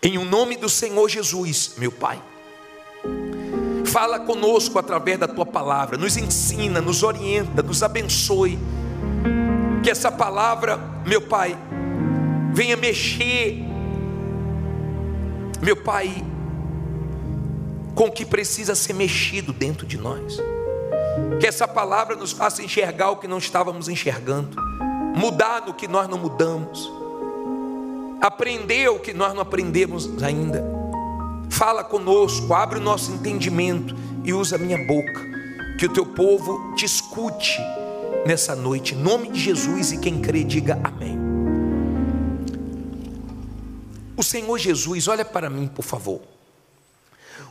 Em o nome do Senhor Jesus, meu Pai, fala conosco através da Tua palavra, nos ensina, nos orienta, nos abençoe. Que essa palavra, meu Pai, venha mexer, meu Pai, com o que precisa ser mexido dentro de nós. Que essa palavra nos faça enxergar o que não estávamos enxergando, mudar no que nós não mudamos, aprender o que nós não aprendemos ainda. Fala conosco, abre o nosso entendimento e usa a minha boca, que o teu povo te escute nessa noite, em nome de Jesus, e quem crê diga amém. O Senhor Jesus, olha para mim por favor.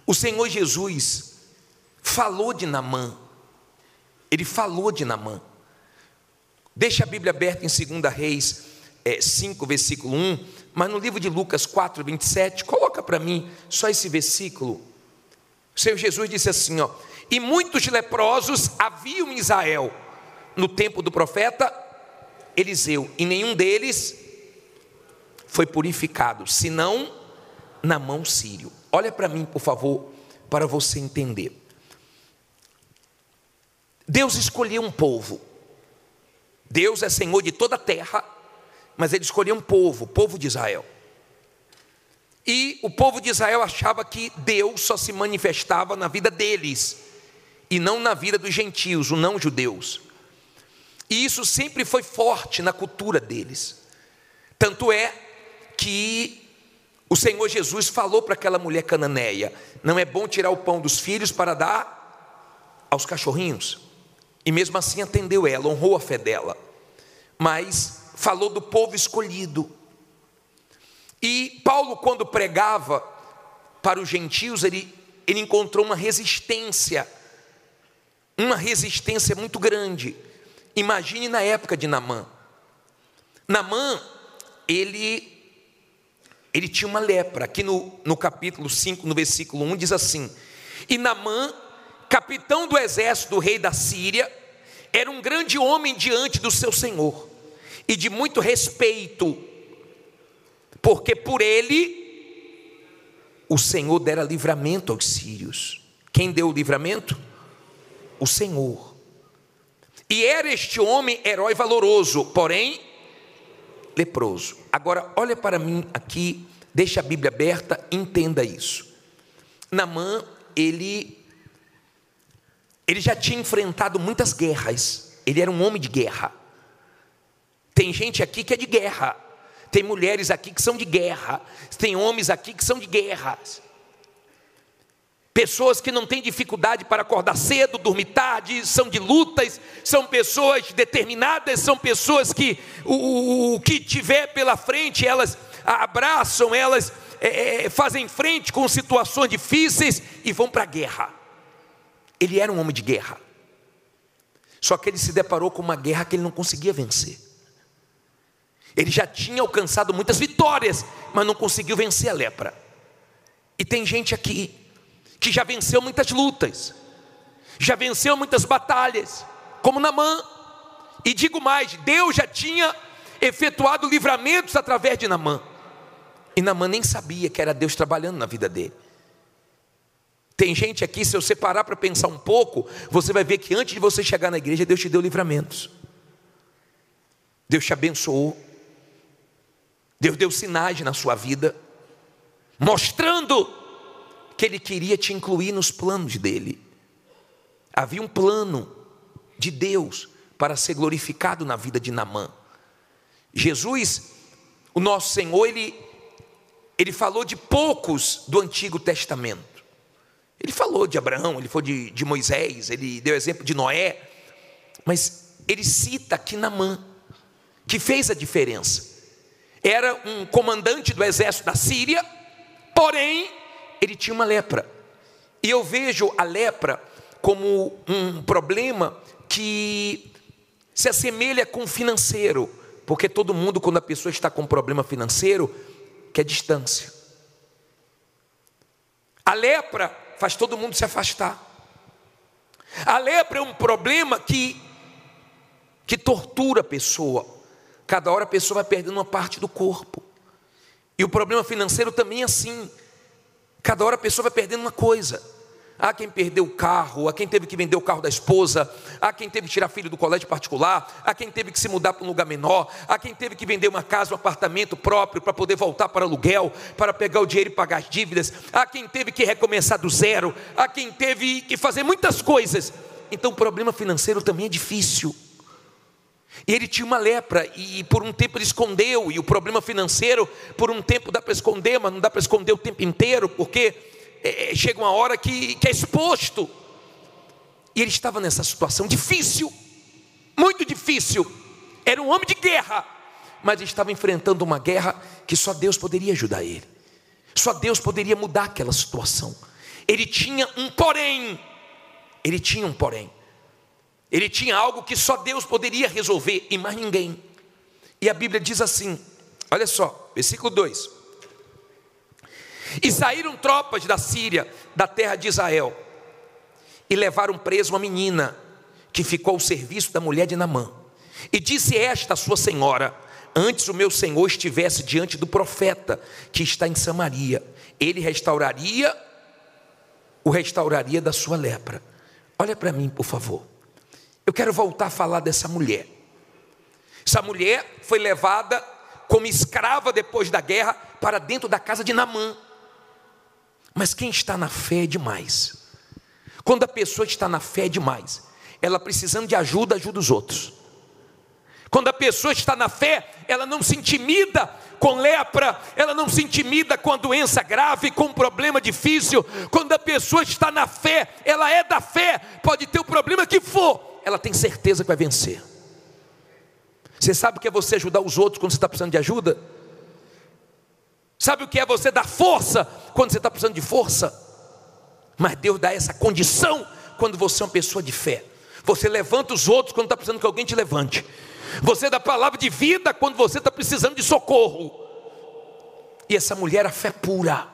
O Senhor Jesus falou de Naamã. Ele falou de Naamã. Deixa a Bíblia aberta em 2 Reis 5, versículo 1, mas no livro de Lucas 4, 27, coloca para mim só esse versículo. O Senhor Jesus disse assim, ó: e muitos leprosos haviam em Israel no tempo do profeta Eliseu, e nenhum deles foi purificado, senão Naamã sírio. Olha para mim, por favor, para você entender. Deus escolheu um povo. Deus é Senhor de toda a terra, mas Ele escolheu um povo, o povo de Israel. E o povo de Israel achava que Deus só se manifestava na vida deles, e não na vida dos gentios, os não judeus. E isso sempre foi forte na cultura deles. Tanto é que o Senhor Jesus falou para aquela mulher cananeia: não é bom tirar o pão dos filhos para dar aos cachorrinhos. E mesmo assim atendeu ela, honrou a fé dela. Mas falou do povo escolhido. E Paulo, quando pregava para os gentios, ele encontrou uma resistência muito grande. Imagine na época de Naamã. Naamã, ele tinha uma lepra. Aqui no capítulo 5, no versículo 1, diz assim: e Naamã, capitão do exército do rei da Síria, era um grande homem diante do seu senhor, e de muito respeito, porque por ele o Senhor dera livramento aos sírios. Quem deu o livramento? O Senhor. E era este homem herói valoroso, porém leproso. Agora olha para mim aqui, deixa a Bíblia aberta, entenda isso. Naamã, ele já tinha enfrentado muitas guerras. Ele era um homem de guerra. Tem gente aqui que é de guerra. Tem mulheres aqui que são de guerra. Tem homens aqui que são de guerra. Pessoas que não têm dificuldade para acordar cedo, dormir tarde, são de lutas, são pessoas determinadas, são pessoas que o que tiver pela frente, elas abraçam, elas fazem frente com situações difíceis e vão para a guerra. Ele era um homem de guerra. Só que ele se deparou com uma guerra que ele não conseguia vencer. Ele já tinha alcançado muitas vitórias, mas não conseguiu vencer a lepra. E tem gente aqui que já venceu muitas lutas, já venceu muitas batalhas, como Naamã. E digo mais, Deus já tinha efetuado livramentos através de Naamã. E Naamã nem sabia que era Deus trabalhando na vida dele. Tem gente aqui, se você parar para pensar um pouco, você vai ver que antes de você chegar na igreja, Deus te deu livramentos. Deus te abençoou. Deus deu sinais na sua vida, mostrando que Ele queria te incluir nos planos dEle. Havia um plano de Deus para ser glorificado na vida de Naamã. Jesus, o nosso Senhor, Ele falou de poucos do Antigo Testamento. Ele falou de Abraão, ele falou de Moisés, ele deu exemplo de Noé, mas ele cita aqui Naamã, que fez a diferença. Era um comandante do exército da Síria, porém ele tinha uma lepra. E eu vejo a lepra como um problema que se assemelha com o financeiro, porque todo mundo, quando a pessoa está com um problema financeiro, quer distância. A lepra faz todo mundo se afastar. A lepra é um problema que tortura a pessoa. Cada hora a pessoa vai perdendo uma parte do corpo. E o problema financeiro também é assim. Cada hora a pessoa vai perdendo uma coisa. Há quem perdeu o carro, há quem teve que vender o carro da esposa, há quem teve que tirar filho do colégio particular, há quem teve que se mudar para um lugar menor, há quem teve que vender uma casa, um apartamento próprio para poder voltar para aluguel, para pegar o dinheiro e pagar as dívidas, há quem teve que recomeçar do zero, há quem teve que fazer muitas coisas. Então o problema financeiro também é difícil. E ele tinha uma lepra e por um tempo ele escondeu, e o problema financeiro por um tempo dá para esconder, mas não dá para esconder o tempo inteiro, porque chega uma hora que é exposto. E ele estava nessa situação difícil, muito difícil. Era um homem de guerra, mas ele estava enfrentando uma guerra que só Deus poderia ajudar ele. Só Deus poderia mudar aquela situação. Ele tinha um porém. Ele tinha um porém. Ele tinha algo que só Deus poderia resolver e mais ninguém. E a Bíblia diz assim, olha só, versículo 2: e saíram tropas da Síria, da terra de Israel, e levaram preso uma menina, que ficou ao serviço da mulher de Naamã. E disse esta a sua senhora: antes o meu senhor estivesse diante do profeta, que está em Samaria, ele o restauraria da sua lepra. Olha para mim, por favor. Eu quero voltar a falar dessa mulher. Essa mulher foi levada como escrava depois da guerra para dentro da casa de Naamã. Mas quem está na fé é demais. Quando a pessoa está na fé é demais. Ela precisando de ajuda, ajuda os outros. Quando a pessoa está na fé, ela não se intimida com lepra, ela não se intimida com a doença grave, com um problema difícil. Quando a pessoa está na fé, ela é da fé, pode ter o problema que for, ela tem certeza que vai vencer. Você sabe o que é você ajudar os outros quando você está precisando de ajuda? Sabe o que é você dar força quando você está precisando de força? Mas Deus dá essa condição quando você é uma pessoa de fé. Você levanta os outros quando está precisando que alguém te levante. Você dá palavra de vida quando você está precisando de socorro. E essa mulher era fé pura.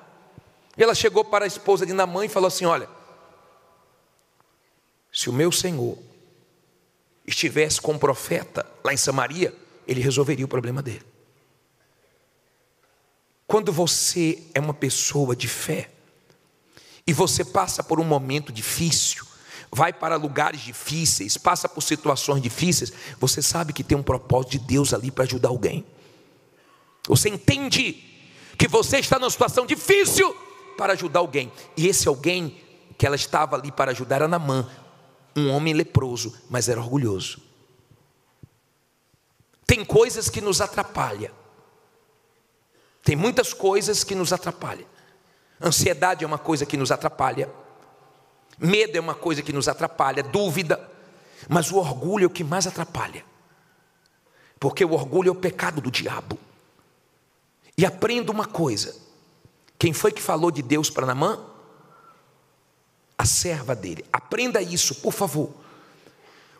Ela chegou para a esposa de Naamã e falou assim: olha, se o meu senhor estivesse com um profeta lá em Samaria, ele resolveria o problema dele. Quando você é uma pessoa de fé e você passa por um momento difícil, vai para lugares difíceis, passa por situações difíceis, você sabe que tem um propósito de Deus ali para ajudar alguém. Você entende que você está numa situação difícil para ajudar alguém. E esse alguém que ela estava ali para ajudar era Naamã, um homem leproso, mas era orgulhoso. Tem coisas que nos atrapalham. Tem muitas coisas que nos atrapalham. Ansiedade é uma coisa que nos atrapalha. Medo é uma coisa que nos atrapalha. Dúvida. Mas o orgulho é o que mais atrapalha. Porque o orgulho é o pecado do diabo. E aprenda uma coisa. Quem foi que falou de Deus para Naamã? A serva dele. Aprenda isso, por favor.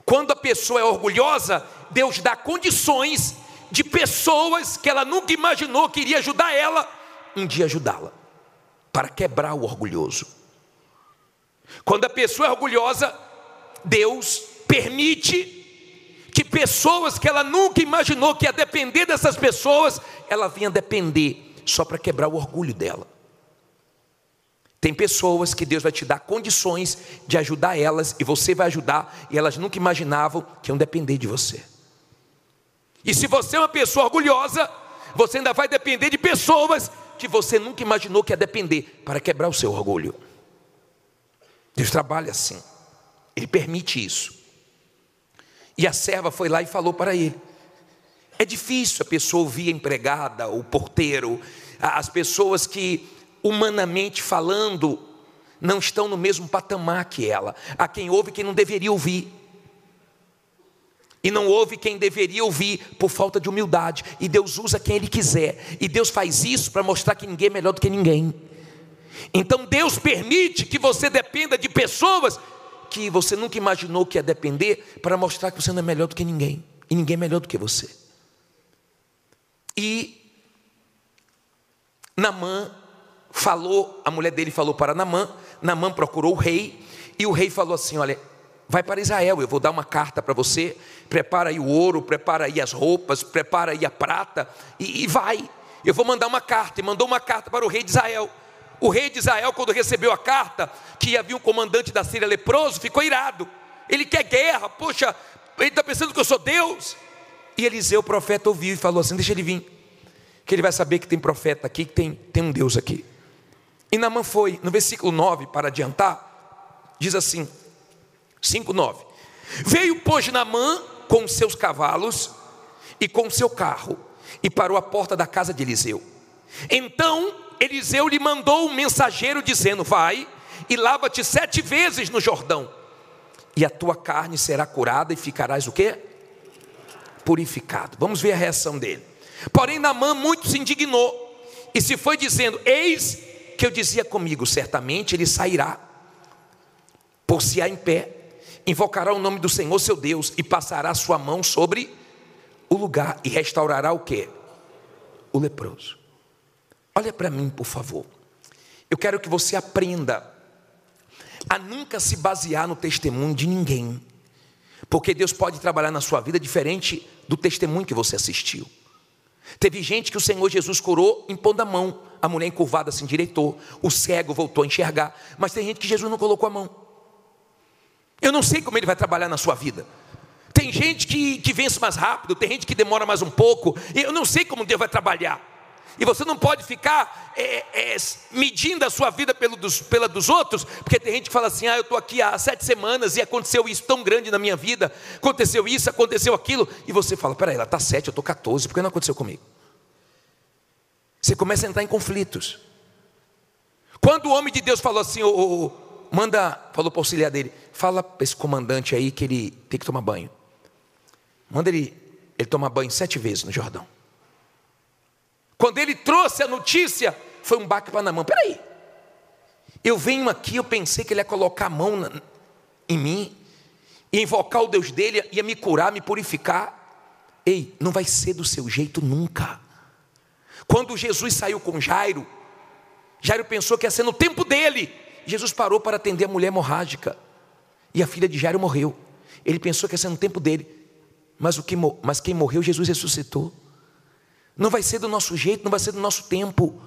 Quando a pessoa é orgulhosa, Deus dá condições de pessoas que ela nunca imaginou que iria ajudar ela, um dia ajudá-la, para quebrar o orgulhoso. Quando a pessoa é orgulhosa, Deus permite que pessoas que ela nunca imaginou que ia depender dessas pessoas, ela venha depender, só para quebrar o orgulho dela. Tem pessoas que Deus vai te dar condições de ajudar elas, e você vai ajudar, e elas nunca imaginavam que iam depender de você. E se você é uma pessoa orgulhosa, você ainda vai depender de pessoas que você nunca imaginou que ia depender, para quebrar o seu orgulho. Deus trabalha assim, Ele permite isso. E a serva foi lá e falou para ele. É difícil a pessoa ouvir a empregada, o porteiro, as pessoas que, humanamente falando, não estão no mesmo patamar que ela. Há quem ouve quem não deveria ouvir, e não ouve quem deveria ouvir por falta de humildade. E Deus usa quem Ele quiser, e Deus faz isso para mostrar que ninguém é melhor do que ninguém. Então Deus permite que você dependa de pessoas que você nunca imaginou que ia depender, para mostrar que você não é melhor do que ninguém, e ninguém é melhor do que você. E Naamã falou, a mulher dele falou para Naamã. Naamã procurou o rei, e o rei falou assim: olha, vai para Israel, eu vou dar uma carta para você, prepara aí o ouro, prepara aí as roupas, prepara aí a prata, e vai. eu vou mandar uma carta. E mandou uma carta para o rei de Israel. O rei de Israel, quando recebeu a carta, que havia um comandante da Síria leproso, ficou irado. Ele quer guerra, poxa, ele está pensando que eu sou Deus. E Eliseu, o profeta, ouviu e falou assim: deixa ele vir, que ele vai saber que tem profeta aqui, que tem um Deus aqui. E Naamã foi. No versículo 9, para adiantar, diz assim, 5:9. Veio, pois, Naamã com os seus cavalos e com o seu carro, e parou à porta da casa de Eliseu. Então Eliseu lhe mandou um mensageiro dizendo: vai e lava-te 7 vezes no Jordão, e a tua carne será curada e ficarás o quê? Purificado. Vamos ver a reação dele. Porém Naamã muito se indignou e se foi dizendo: eis que eu dizia comigo, certamente ele sairá, por-se-á em pé, invocará o nome do Senhor seu Deus e passará a sua mão sobre o lugar e restaurará o quê? O leproso. Olha para mim, por favor. Eu quero que você aprenda a nunca se basear no testemunho de ninguém, porque Deus pode trabalhar na sua vida diferente do testemunho que você assistiu. Teve gente que o Senhor Jesus curou impondo a mão, a mulher encurvada se endireitou, o cego voltou a enxergar, mas tem gente que Jesus não colocou a mão. Eu não sei como ele vai trabalhar na sua vida. Tem gente que vence mais rápido, tem gente que demora mais um pouco. Eu não sei como Deus vai trabalhar. E você não pode ficar medindo a sua vida pela dos outros, porque tem gente que fala assim: eu estou aqui há 7 semanas e aconteceu isso tão grande na minha vida, aconteceu isso, aconteceu aquilo, e você fala: peraí, ela está 7, eu estou 14, por que não aconteceu comigo? Você começa a entrar em conflitos. Quando o homem de Deus falou assim, falou para o auxiliar dele: fala para esse comandante aí que ele tem que tomar banho, manda ele tomar banho 7 vezes no Jordão. Quando ele trouxe a notícia, foi um baque para Naamã. Peraí, eu venho aqui, eu pensei que ele ia colocar a mão em mim, ia invocar o Deus dele, ia me curar, me purificar. Ei, não vai ser do seu jeito nunca. Quando Jesus saiu com Jairo, Jairo pensou que ia ser no tempo dele. Jesus parou para atender a mulher hemorrágica, e a filha de Jairo morreu. Ele pensou que ia ser no tempo dele, mas quem morreu, Jesus ressuscitou. Não vai ser do nosso jeito, não vai ser do nosso tempo.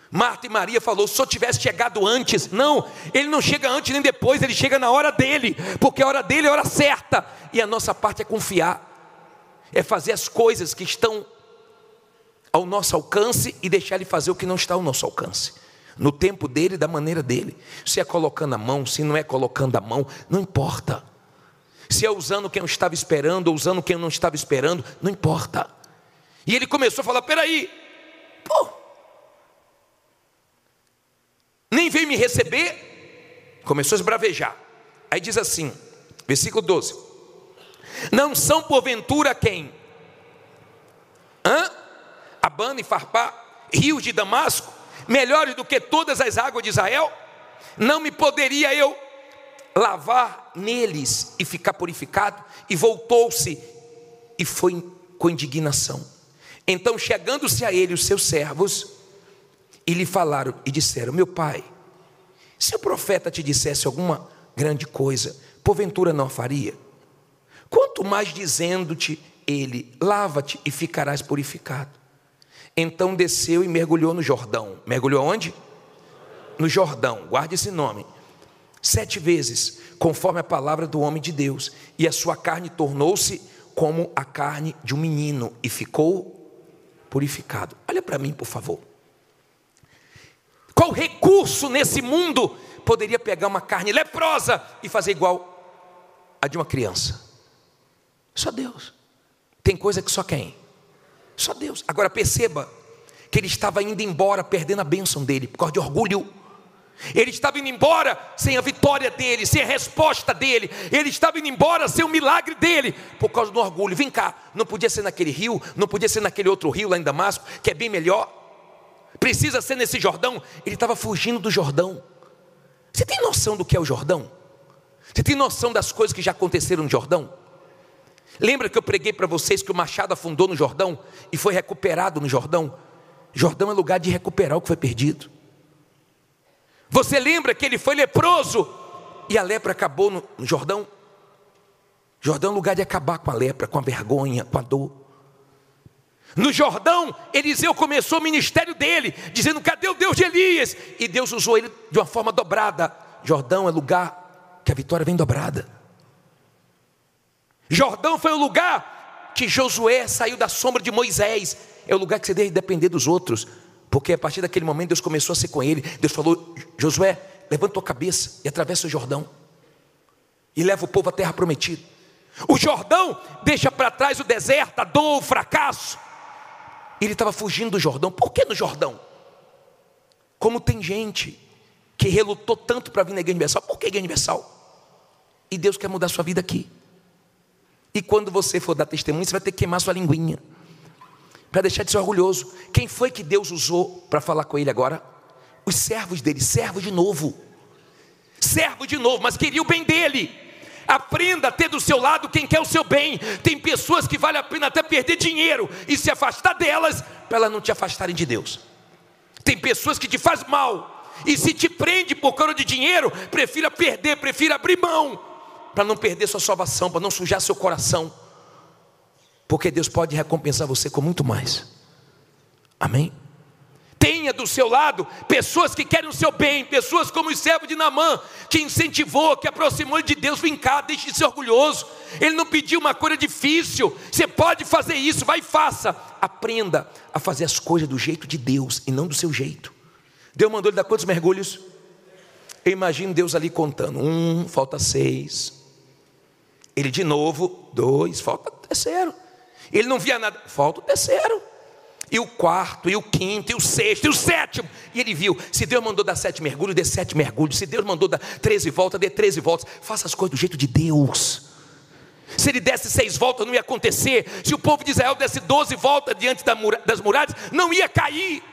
Marta e Maria falou: se eu tivesse chegado antes. Não, ele não chega antes nem depois, ele chega na hora dele, porque a hora dele é a hora certa. E a nossa parte é confiar, é fazer as coisas que estão ao nosso alcance e deixar ele fazer o que não está ao nosso alcance, no tempo dele, da maneira dele. Se é colocando a mão, se não é colocando a mão, não importa. Se é usando quem eu estava esperando ou usando quem eu não estava esperando, não importa. E ele começou a falar: peraí, nem veio me receber. Começou a esbravejar. Aí diz assim, versículo 12: não são porventura quem? Abana e Farpá, rios de Damasco, melhores do que todas as águas de Israel? Não me poderia eu lavar neles e ficar purificado? E voltou-se e foi com indignação. Então, chegando-se a ele os seus servos, e lhe falaram e disseram: meu pai, se o profeta te dissesse alguma grande coisa, porventura não a faria? Quanto mais dizendo-te ele: lava-te e ficarás purificado. Então desceu e mergulhou no Jordão. Mergulhou onde? No Jordão, guarde esse nome. 7 vezes, conforme a palavra do homem de Deus, e a sua carne tornou-se como a carne de um menino, e ficou purificado. Olha para mim, por favor. Qual recurso nesse mundo poderia pegar uma carne leprosa e fazer igual a de uma criança? Só Deus. Tem coisa que só quem? Só Deus. Agora perceba que ele estava indo embora perdendo a bênção dele por causa de orgulho. Ele estava indo embora sem a vitória dele, sem a resposta dele. Ele estava indo embora sem o milagre dele, por causa do orgulho. Vem cá, não podia ser naquele rio, não podia ser naquele outro rio lá em Damasco, que é bem melhor. Precisa ser nesse Jordão. Ele estava fugindo do Jordão. Você tem noção do que é o Jordão? Você tem noção das coisas que já aconteceram no Jordão? Lembra que eu preguei para vocês que o machado afundou no Jordão e foi recuperado no Jordão? Jordão é lugar de recuperar o que foi perdido. Você lembra que ele foi leproso e a lepra acabou no Jordão? Jordão é lugar de acabar com a lepra, com a vergonha, com a dor. No Jordão, Eliseu começou o ministério dele, dizendo: cadê o Deus de Elias? E Deus usou ele de uma forma dobrada. Jordão é lugar que a vitória vem dobrada. Jordão foi o lugar que Josué saiu da sombra de Moisés. É o lugar que você deve depender dos outros, porque a partir daquele momento Deus começou a ser com ele. Deus falou: Josué, levanta tua cabeça e atravessa o Jordão e leva o povo à terra prometida. O Jordão deixa para trás o deserto, a dor, o fracasso. Ele estava fugindo do Jordão. Por que no Jordão? Como tem gente que relutou tanto para vir na Igreja Universal. Por que Igreja Universal? E Deus quer mudar a sua vida aqui. E quando você for dar testemunho, você vai ter que queimar sua linguinha para deixar de ser orgulhoso. Quem foi que Deus usou para falar com ele agora? Os servos dele, servo de novo, mas queria o bem dele. Aprenda a ter do seu lado quem quer o seu bem. Tem pessoas que vale a pena até perder dinheiro e se afastar delas, para elas não te afastarem de Deus. Tem pessoas que te fazem mal, e se te prende por causa de dinheiro, prefira perder, prefira abrir mão, para não perder sua salvação, para não sujar seu coração, porque Deus pode recompensar você com muito mais. Amém? Tenha do seu lado pessoas que querem o seu bem, pessoas como o servo de Naamã, que incentivou, que aproximou de Deus. Vem cá, deixe de ser orgulhoso. Ele não pediu uma coisa difícil. Você pode fazer isso, vai e faça. Aprenda a fazer as coisas do jeito de Deus e não do seu jeito. Deus mandou ele dar quantos mergulhos? Eu imagino Deus ali contando: 1, falta 6. Ele de novo, 2, falta o terceiro. Ele não via nada, falta o terceiro. E o quarto, e o quinto, e o sexto, e o sétimo. E ele viu: se Deus mandou dar 7 mergulhos, dê 7 mergulhos. Se Deus mandou dar 13 voltas, dê 13 voltas. Faça as coisas do jeito de Deus. Se ele desse 6 voltas, não ia acontecer. Se o povo de Israel desse 12 voltas diante das muralhas, não ia cair.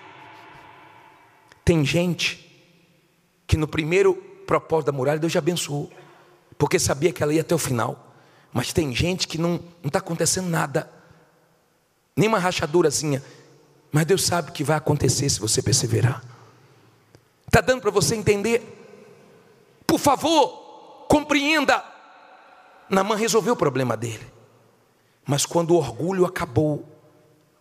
Tem gente que no primeiro propósito da muralha Deus já abençoou, porque sabia que ela ia até o final. Mas tem gente que não está acontecendo nada, nem uma rachadurazinha. Mas Deus sabe que vai acontecer se você perseverar. Está dando para você entender? Por favor, compreenda. Naamã resolveu o problema dele, mas quando o orgulho acabou,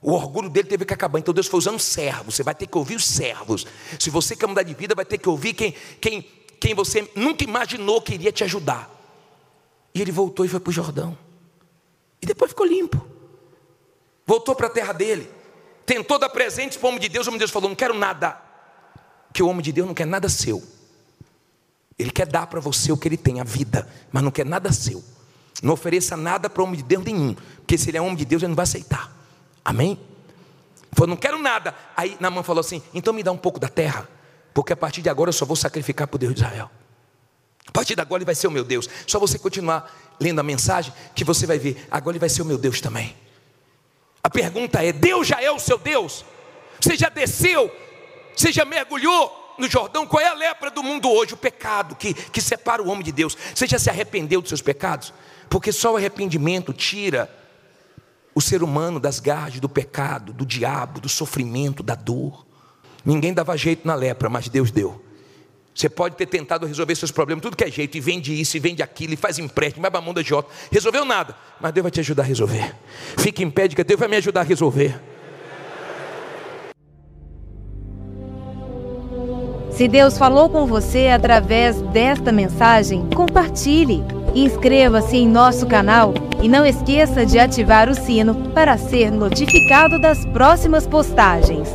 o orgulho dele teve que acabar. Então Deus foi usando servos. Você vai ter que ouvir os servos. Se você quer mudar de vida, vai ter que ouvir quem você nunca imaginou que iria te ajudar. E ele voltou e foi para o Jordão, e depois ficou limpo. Voltou para a terra dele, tentou dar presentes para o homem de Deus. O homem de Deus falou: não quero nada. Que o homem de Deus não quer nada seu. Ele quer dar para você o que ele tem, a vida, mas não quer nada seu. Não ofereça nada para o homem de Deus nenhum, porque se ele é homem de Deus, ele não vai aceitar. Amém? Falou: não quero nada. Aí Naamã falou assim: então me dá um pouco da terra, porque a partir de agora eu só vou sacrificar para o Deus de Israel. A partir de agora ele vai ser o meu Deus. Só você continuar lendo a mensagem que você vai ver. Agora ele vai ser o meu Deus também. A pergunta é: Deus já é o seu Deus? Você já desceu? Você já mergulhou no Jordão? Qual é a lepra do mundo hoje? O pecado que separa o homem de Deus. Você já se arrependeu dos seus pecados? Porque só o arrependimento tira o ser humano das garras do pecado, do diabo, do sofrimento, da dor. Ninguém dava jeito na lepra, mas Deus deu. Você pode ter tentado resolver seus problemas, tudo que é jeito, e vende isso, e vende aquilo, e faz empréstimo, vai para a mão da Jota. Resolveu nada, mas Deus vai te ajudar a resolver. Fique em pé, diga: Deus vai me ajudar a resolver. Se Deus falou com você através desta mensagem, compartilhe. Inscreva-se em nosso canal e não esqueça de ativar o sino para ser notificado das próximas postagens.